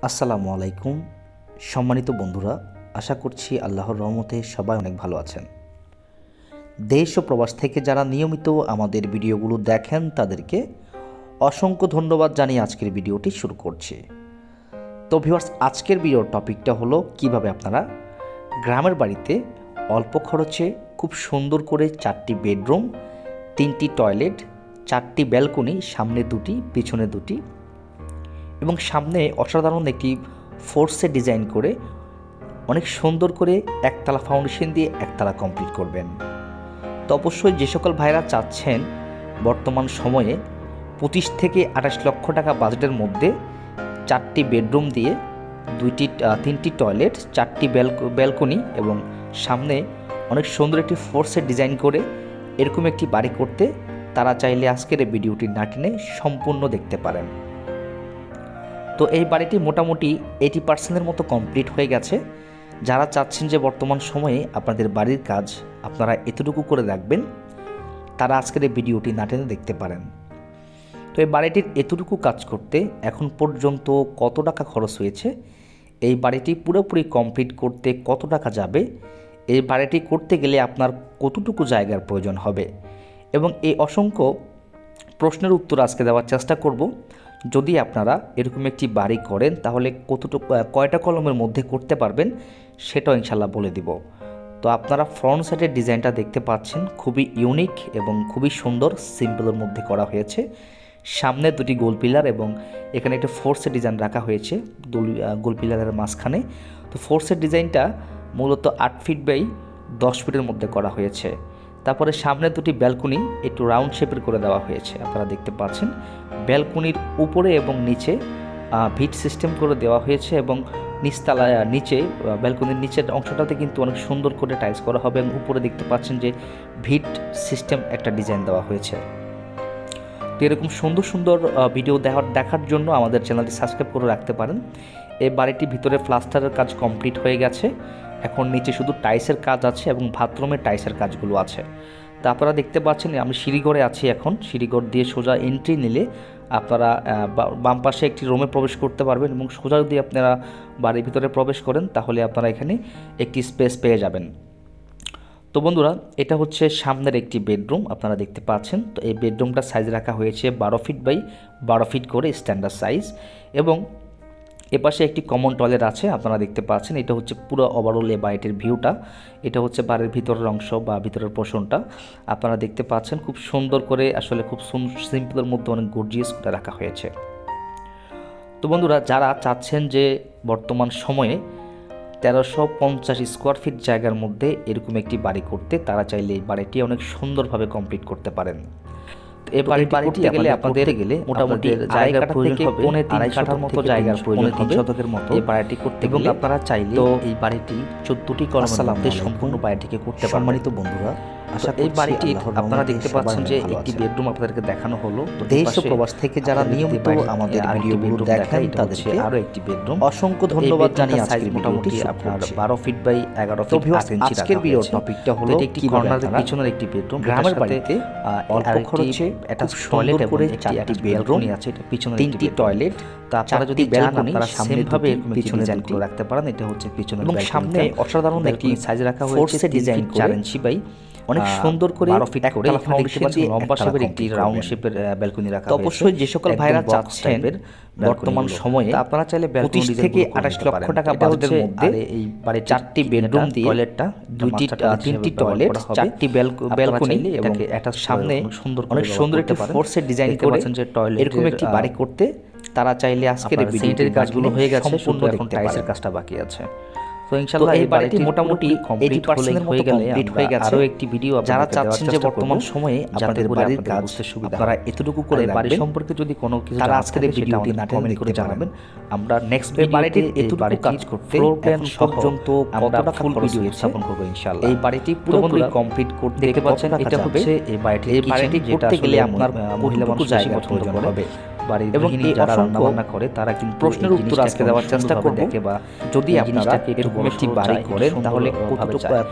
আসসালামু আলাইকুম সম্মানিত বন্ধুরা, আশা করছি আল্লাহর রহমতে সবাই অনেক ভালো আছেন। দেশ ও প্রবাস থেকে যারা নিয়মিত আমাদের ভিডিওগুলো দেখেন তাদেরকে অসংখ্য ধন্যবাদ জানিয়ে আজকের ভিডিওটি শুরু করছি। তো ভিউয়ার্স, আজকের ভিডিওর টপিকটা হলো কিভাবে আপনারা গ্রামের বাড়িতে অল্প খরচে খুব সুন্দর করে 4টি বেডরুম, 3টি টয়লেট, 4টি ব্যালকনি, সামনে 2টি পিছনে 2টি এবং সামনে অসাধারণ একটি ফোর্সে ডিজাইন করে অনেক সুন্দর করে একতলা ফাউন্ডেশন দিয়ে একতলা কমপ্লিট করবেন। তো অবশ্যই যে সকল ভাইরা চাচ্ছেন বর্তমান সময়ে 25 থেকে 28 লক্ষ টাকা বাজেটের মধ্যে 4টি বেডরুম দিয়ে 3টি টয়লেট, 4টি ব্যালকনি এবং সামনে অনেক সুন্দর একটি ফোর্সে ডিজাইন করে এরকম একটি বাড়ি করতে, তারা চাইলে আজকের এই ভিডিওটি না টেনে সম্পূর্ণ দেখতে পারেন। তো এই বাড়িটি মোটামুটি 80% মতো কমপ্লিট হয়ে গেছে। যারা চাচ্ছেন যে বর্তমান সময়ে আপনাদের বাড়ির কাজ আপনারা এতটুকু করে রাখবেন, তারা আজকের এই ভিডিওটি না টেনে দেখতে পারেন। তো এই বাড়িটির এতটুকু কাজ করতে এখন পর্যন্ত কত টাকা খরচ হয়েছে, এই বাড়িটি পুরোপুরি কমপ্লিট করতে কত টাকা যাবে, এই বাড়িটি করতে গেলে আপনার কতটুকু জায়গার প্রয়োজন হবে এবং এই অসংখ্য প্রশ্নের উত্তর আজকে দেওয়ার চেষ্টা করব। যদি আপনারা এরকম একটি বাড়ি করেন তাহলে কয়টা কলমের মধ্যে করতে পারবেন সেটাও ইনশাল্লাহ বলে দিব। তো আপনারা ফ্রন্ট সাইডের ডিজাইনটা দেখতে পাচ্ছেন, খুবই ইউনিক এবং খুবই সুন্দর, সিম্পলের মধ্যে করা হয়েছে। সামনে 2টি গোল পিলার এবং এখানে একটা ফোর্সের ডিজাইন রাখা হয়েছে গোল পিলারের মাঝখানে। তো ফোর্সের ডিজাইনটা মূলত 8 ফিট বাই 10 ফিটের মধ্যে করা হয়েছে। তারপরে সামনে 2টি ব্যালকনি একটু রাউন্ড শেপের করে দেওয়া হয়েছে। আপনারা দেখতে পাচ্ছেন ব্যালকনির উপরে এবং নিচে ভিট সিস্টেম করে দেওয়া হয়েছে এবং নিচে ব্যালকনির নিচের অংশটাতে কিন্তু অনেক সুন্দর করে টাইলস করা হবে এবং উপরে দেখতে পাচ্ছেন যে ভিট সিস্টেম একটা ডিজাইন দেওয়া হয়েছে। তো এরকম সুন্দর সুন্দর ভিডিও দেখার জন্য আমাদের চ্যানেলটি সাবস্ক্রাইব করে রাখতে পারেন। এই বাড়িটির ভিতরে প্লাস্টারের কাজ কমপ্লিট হয়ে গেছে, এখন নিচে শুধু টাইলসের কাজ আছে এবং বাথরুমের টাইলসের কাজগুলো আছে। তা আপনারা দেখতে পাচ্ছেন আমি সিঁড়িঘরে আছি। এখন সিঁড়িঘর দিয়ে সোজা এন্ট্রি নিলে আপনারা বাম পাশে একটি রুমে প্রবেশ করতে পারবেন এবং সোজা যদি আপনারা বাড়ির ভিতরে প্রবেশ করেন তাহলে আপনারা এখানে একটি স্পেস পেয়ে যাবেন। তো বন্ধুরা, এটা হচ্ছে সামনের একটি বেডরুম, আপনারা দেখতে পাচ্ছেন। তো এই বেডরুমটা সাইজ রাখা হয়েছে 12 ফিট বাই 12 ফিট করে স্ট্যান্ডার্ড সাইজ এবং এপাশে একটি কমন টয়লেট আছে। আপনারা দেখতে পাচ্ছেন এটা হচ্ছে পুরো ওভারঅল এই বাড়িটির ভিউটা। এটা হচ্ছে বাড়ির ভিতরের অংশ বা ভিতরের পোর্শনটা। আপনারা দেখতে পাচ্ছেন খুব সুন্দর করে, আসলে খুব সিম্পলের মধ্যে অনেক গর্জিয়াস করে রাখা হয়েছে। তো বন্ধুরা, যারা চাচ্ছেন যে বর্তমান সময়ে 1350 স্কোয়ার ফিট জায়গার মধ্যে এরকম একটি বাড়ি করতে, তারা চাইলে এই বাড়িটি অনেক সুন্দরভাবে কমপ্লিট করতে পারেন। এই বাড়িটি গেলে আপনাদের মোটামুটি জায়গাটা থেকে 3.5 কাঠার মতো জায়গার প্রয়োজন হবে, 3 শতকের মতো এই বাড়িটি করতে। এবং আপনারা চাইলে এই বাড়িটি 14টি কলমের মধ্যে সম্পূর্ণ বাড়িটিকে করতে পারবেন। সম্মানিত বন্ধুরা, এই বাড়িটি আপনারা দেখতে পাচ্ছেন যে একটি বেডরুম আপনাদেরকে দেখানো হলো। দেশ ও প্রবাস থেকে যারা নিয়মিত আমাদের ভিডিওগুলো দেখেন তাদেরকে আরো একটি বেডরুম অসংখ্য ধন্যবাদ জানিয়ে আজকে মোটামুটি আপনার 12 ফিট বাই 11 ফিট 8 ইঞ্চি আজকের ভিডিওর টপিকটা হলো একটি কর্নারের পিছনের একটি বেডরুম, গ্রামের বাড়িতে অল্প খরচে একটা টয়লেট করে 4টি বেডরুম আছে, এটা পিছনে 3টি টয়লেট। তো আপনারা যদি ব্যালকনি আপনারা সামনে ভাবে এরকম পিছনে ডিজাইন করে রাখতে পারেন। এটা হচ্ছে পিছনে এবং সামনে অসাধারণ একটি সাইজ রাখা হয়েছে 3 ফিট 4 ইঞ্চি বাই অনেক সুন্দর করে 12 ফিট করে ফাউন্ডেশন দিয়ে লম্বা শেপের একটি রাউন্ড শেপের ব্যালকনি রাখা হয়েছে। অবশ্যই যে সকল ভাইরা চাচ্ছেন বর্তমান সময়ে আপনারা চাইলে 25 থেকে 28 লক্ষ টাকা বাজেটের মধ্যে এই বাড়ির 4টি বেডরুম দিয়ে টয়লেটটা 3টি টয়লেট, 4টি ব্যালকনি এবং একটা সামনে অনেক সুন্দর একটি ফোর্সে ডিজাইন করে এরকম একটি বাড়ি করতে, তারা চাইলে আজকের এই ভিডিওটির কাজগুলো হয়ে গেছে, সম্পূর্ণ এখন টাইলসের কাজটা বাকি আছে। তো ইনশাআল্লাহ এই বাড়িটি মোটামুটি 80% হয়ে গেছে। আরো একটি ভিডিও যারা চাচ্ছেন যে বর্তমান সময়ে আপনাদের বাড়ির কাজ সুবিধা আপনারা এতটুকু করে বাড়ি সম্পর্কে যদি কোনো কিছু তারা আজকের এই ভিডিওটি না কমেন্ট করে জানাবেন। আমরা নেক্সট বাড়িটির এতটুকু কাজ করতে ফ্লোর প্ল্যান পর্যন্ত কতটা ফুল ভিডিও স্থাপন করব ইনশাআল্লাহ। এই বাড়িটি পুরোপুরি কমপ্লিট করতে দেখতে পাচ্ছেন, এটা হচ্ছে এই বাড়িটি করতে গেলে আপনার মহিলা মানুষ জায়গা প্রয়োজন হবে। এবং এই যারা রান্না বান্না করে তারা কিন্তু প্রশ্নের উত্তর আজকে দেওয়ার চেষ্টা করব। যদি আপনারা এরকম একটি বাড়ি করেন তাহলে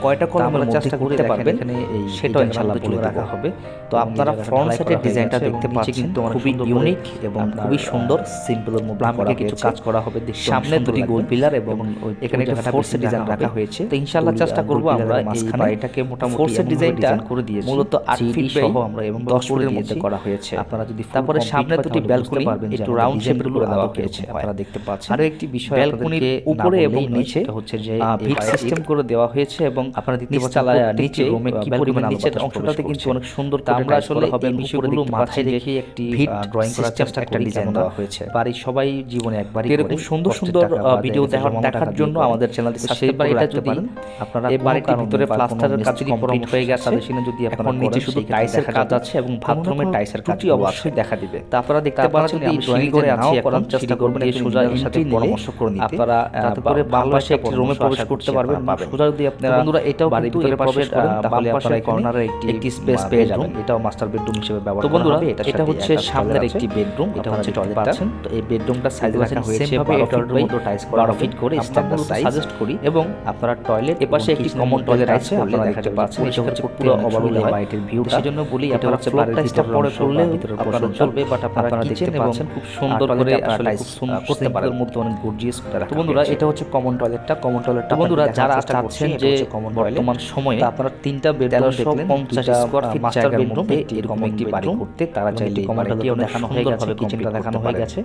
কয়টা কলমের চেষ্টা করতে পারবেন সেটা ইনশাআল্লাহ বলে রাখা হবে। তো আপনারা ফ্রন্ট সাইডের ডিজাইনটা দেখতে পাচ্ছেন, কিন্তু খুবই ইউনিক এবং খুবই সুন্দর, সিম্পলের মধ্যে করা কিছু কাজ করা হবে। সামনে দুটি গোল পিলার এবং এখানে একটা ফোর্সের ডিজাইন রাখা হয়েছে। তো ইনশাআল্লাহ চেষ্টা করব আমরা এই বাড়িটাকে মোটামুটি ফোর্সের ডিজাইনটা করে দিয়েছি, মূলত 8 ফিট সহ আমরা এবং 10 ফুটের মধ্যে করা হয়েছে। আপনারা যদি তারপরে সামনে দুটি ব্যালকনি একটু রাউন্ড শেপের করে দেওয়া হয়েছে, আপনারা দেখতে পাচ্ছেন। আর একটি বিষয় ব্যালকনির উপরে এবং নিচে হচ্ছে যে ভিট সিস্টেম করে দেওয়া হয়েছে এবং আপনারা দেখতে পাচ্ছেন নিচে রুমে কি পরিমাণ নিচের অংশটাতে কিন্তু অনেক সুন্দর করে আমরা আসলে এই বিষয়গুলো মাথায় রেখে একটি ড্রয়িং করার চেষ্টা একটা ডিজাইন দেওয়া হয়েছে। বাড়ির সবাই জীবনে একবারই এরকম সুন্দর সুন্দর ভিডিও দেখার জন্য আমাদের চ্যানেলটি সাবস্ক্রাইব করে রাখতে পারেন। আপনারা এই বাড়িটির ভিতরে প্লাস্টারের কাজ কমপ্লিট হয়ে গেছে, সাজেশনে যদি আপনারা নিচে শুধু টাইলসের কাজ আছে এবং বাথরুমের টাইলসের কাজটি অবশ্যই দেখা দিবে। তা আপনারা দেখতে পাচ্ছেন এই ড্রয়িং করে আছে, এখন চেষ্টা করবেন এই সোজা এর সাথে পরামর্শ করে নিতে। আপনারা তাতে করে বাম পাশে একটি রুমে প্রবেশ করতে পারবেন। সোজা যদি আপনারা বন্ধুরা এটাও বাড়ির ভিতরে প্রবেশ করেন তাহলে আপনারা কর্নারে একটি স্পেস পেয়ে যাবেন। এটাও মাস্টার বেডরুম হিসেবে ব্যবহার করা হবে। এটা হচ্ছে সামনের একটি বেডরুম, এটা হচ্ছে টয়লেটটা। তো এই বেডরুমটা সাইজ রাখা হয়েছে 12 ফিট করে স্ট্যান্ডার্ড সাইজ সাজেস্ট করি। এবং আপনারা টয়লেট এপাশে একটি কমন টয়লেট আছে, আপনারা দেখতে পাচ্ছেন। এটা হচ্ছে পুরো ওভারঅল বাড়িটির ভিউটা। সেজন্য বলি এটা হচ্ছে বাড়ির টাইলসটা পরে করলে ভিতরে প্রশ্ন চলবে, বাট আপনারা দেখতে পাচ্ছেন খুব সুন্দর করে আসলে খুব সুন্দর করতে পারেন, এর মধ্যে অনেক গর্জিয়াস করে রাখা। তো বন্ধুরা এটা হচ্ছে কমন টয়লেটটা। বন্ধুরা যারা চাচ্ছেন যে বর্তমান সময়ে আপনারা তিনটা বেডরুম দেখলেন 50 স্কয়ার ফিট মাস্টার বেডরুম এরকম একটি বাড়ি করতে, তারা চাইলে কমন টয়লেটও দেখানো হয়ে গেছে, কিচেনটা দেখানো হয়ে গেছে।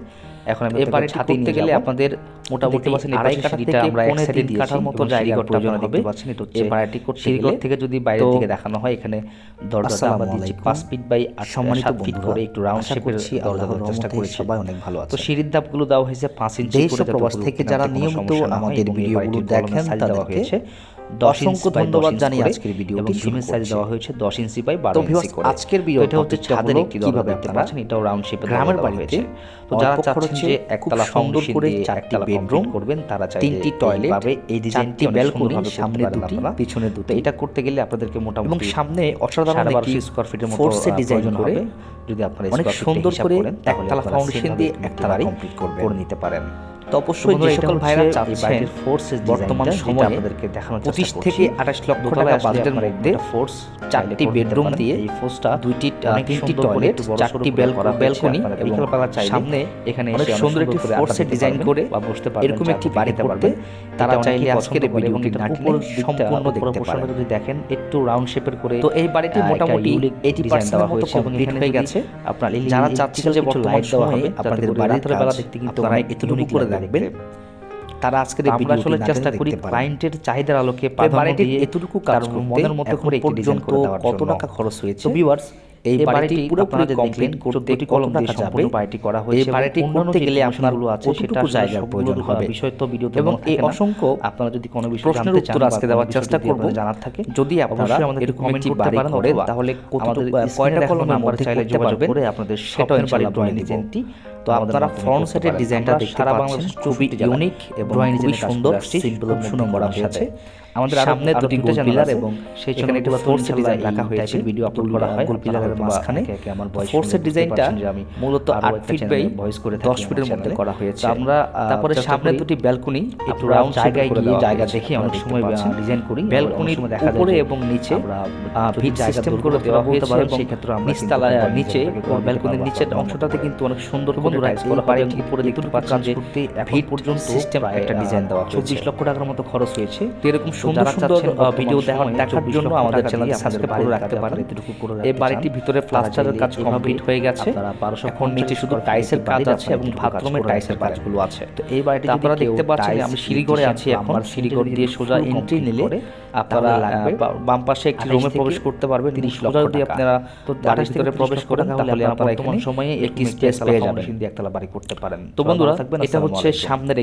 এখন আমি এই বাড়িটি হাতে নিয়ে গেলে আপনাদের মোটামুটি 2.5 কাঠা থেকে আমরা 1 কাঠার মতো জায়গা প্রয়োজন হবে। এই বাড়িটি করতে গেলে থেকে যদি বাইরে থেকে দেখানো হয়, এখানে দরজাটা আমরা দিচ্ছি 5 ফিট বাই 8 ফিট করে একটু রাউন্ড শেপের দরজা দেওয়ার চেষ্টা করেছি। সবাই অনেক ভালো আছে। তো সিঁড়ির ধাপগুলো দেওয়া হয়েছে 5 ইঞ্চি করে। প্রবাস থেকে যারা নিয়মিত আমাদের ভিডিওগুলো দেখেন তাদেরকে অসংখ্য ধন্যবাদ জানিয়ে আজকের ভিডিওটি জুমের সাইজ দেওয়া হয়েছে 10 ইঞ্চি বাই 12 ইঞ্চি করে। আজকের ভিডিও এটা হচ্ছে ছাদের একটি দরজা দেখতে পাচ্ছেন, এটাও রাউন্ড শেপে গ্রামের বাড়িতে। তো যারা চাচ্ছেন যে একতলা সুন্দর করে 4টি বেডরুম করবেন, তারা চাইলে 3টি টয়লেট পাবে, এই ডিজাইনটি ব্যালকনি সামনে দুটি পিছনে দুটো। এটা করতে গেলে আপনাদেরকে মোটামুটি এবং সামনে অসাধারণ একটি স্কয়ার ফিটের মতো ফোর্সে ডিজাইন হবে। যদি আপনারা অনেক সুন্দর করে একতলা ফাউন্ডেশন দিয়ে একতলা কমপ্লিট করে নিতে পারেন। তো অবশ্যই যে সকল ভাইরা চাচ্ছেন বর্তমান সময়ে আপনাদেরকে দেখানোর 25 থেকে 28 লক্ষ টাকা বাজেটের মধ্যে ফোর্স 4টি বেডরুম দিয়ে এই ফোর্সটা 3টি টয়লেট 4টি ব্যালকনি এবং সামনে এখানে অনেক সুন্দর একটি ফোর্সের ডিজাইন করে বসতে পারবেন, এরকম একটি বাড়ি করতে তারা চাইলে আজকের এই ভিডিওটি সম্পূর্ণ দেখতে পারেন। যদি দেখেন একটু রাউন্ড শেপের করে, তো এই বাড়িটি মোটামুটি 80% দেওয়া হয়েছে এবং এখানে হয়ে গেছে। আপনারা যারা চাচ্ছেন যে বর্তমান দেওয়া হবে আপনাদের বাড়ির বেলা দেখতে কিন্তু আপনারা এতটুকু করে দেখবেন, তারা আজকের এই ভিডিও আসলে চেষ্টা করি ক্লায়েন্টের চাহিদার আলোকে প্রাধান্য দিয়ে এতটুকু কাজ মনের মতো করে একটি ডিজাইন করে দেওয়ার জন্য। কত টাকা খরচ হয়েছে ভিউয়ার্স, এই বাড়িটি পুরোপুরি কমপ্লিট করতে কলম দিয়ে সম্পূর্ণ বাড়িটি করা হয়েছে। এই বাড়িটি করতে গেলে আপনারগুলো আছে সেটা জায়গার প্রয়োজন হবে, বিষয় তো ভিডিওতে এবং এই অসংখ্য আপনারা যদি কোনো বিষয় জানতে চান আজকে দেওয়ার চেষ্টা করব জানার থাকে। যদি আপনারা এরকম একটি বাড়ি করেন তাহলে কয়টা কলমের মধ্যে চাইলে যোগাযোগ করে আপনাদের সেটা ইনশাআল্লাহ ড্রয়িং ডিজাইনটি। তো আপনারা ফ্রন্ট সাইডের ডিজাইনটা দেখতে পাচ্ছেন, খুবই ইউনিক এবং খুবই সুন্দর, সিম্পল সুন্দর করা হয়েছে। আমাদের সামনে দুটি গোল পিলার এবং সেখানে একটা ফোর্সের ডিজাইন রাখা হয়েছে, ভিডিও আপলোড করা হয় গোল পিলারের মাঝখানে। আমার ফোর্সের ডিজাইনটা মূলত 8 ফিট বাই 10 ফিটের মধ্যে করা হয়েছে। আমরা তারপরে সামনে দুটি ব্যালকনি একটু রাউন্ড জায়গায় গিয়ে জায়গা দেখে অনেক সময় ডিজাইন করি। ব্যালকনির উপরে এবং নিচে ভিট সিস্টেম করে দেওয়া হয়েছে এবং সেই ক্ষেত্রে আমরা নিচতলা নিচে ব্যালকনির নিচের অংশটাতে কিন্তু অনেক সুন্দর করে টাইলস করা হয়। উপরে দেখতে পাচ্ছেন যে ভিট পর্যন্ত সিস্টেম একটা ডিজাইন দেওয়া 24 লক্ষ টাকার মতো খরচ হয়েছে। তো এরকম সুন্দর সুন্দর ভিডিও দেখার জন্য আমাদের চ্যানেলটি সাবস্ক্রাইব করে রাখতে পারেন। এই বাড়িটির ভিতরে প্লাস্টারের কাজ কমপ্লিট হয়ে গেছে, এখন নিচে শুধু টাইলসের কাজ আছে এবং বাথরুমের টাইলসের কাজগুলো আছে। তো এই বাড়িটি আপনারা দেখতে পাচ্ছেন আমি সিঁড়িঘরে আছি, এখন সিঁড়িঘর দিয়ে সোজা এন্ট্রি নিলে আপনারা বাম পাশে একটি রুমে প্রবেশ করতে পারবেন। 30 লক্ষ যদি আপনারা তো বাড়ির ভিতরে প্রবেশ করেন তাহলে আপনারা এখানে সময়ে একটি স্পেস পেয়ে যাবেন, একতলা বাড়ি করতে পারেন। তো বন্ধুরা এটা হচ্ছে সামনের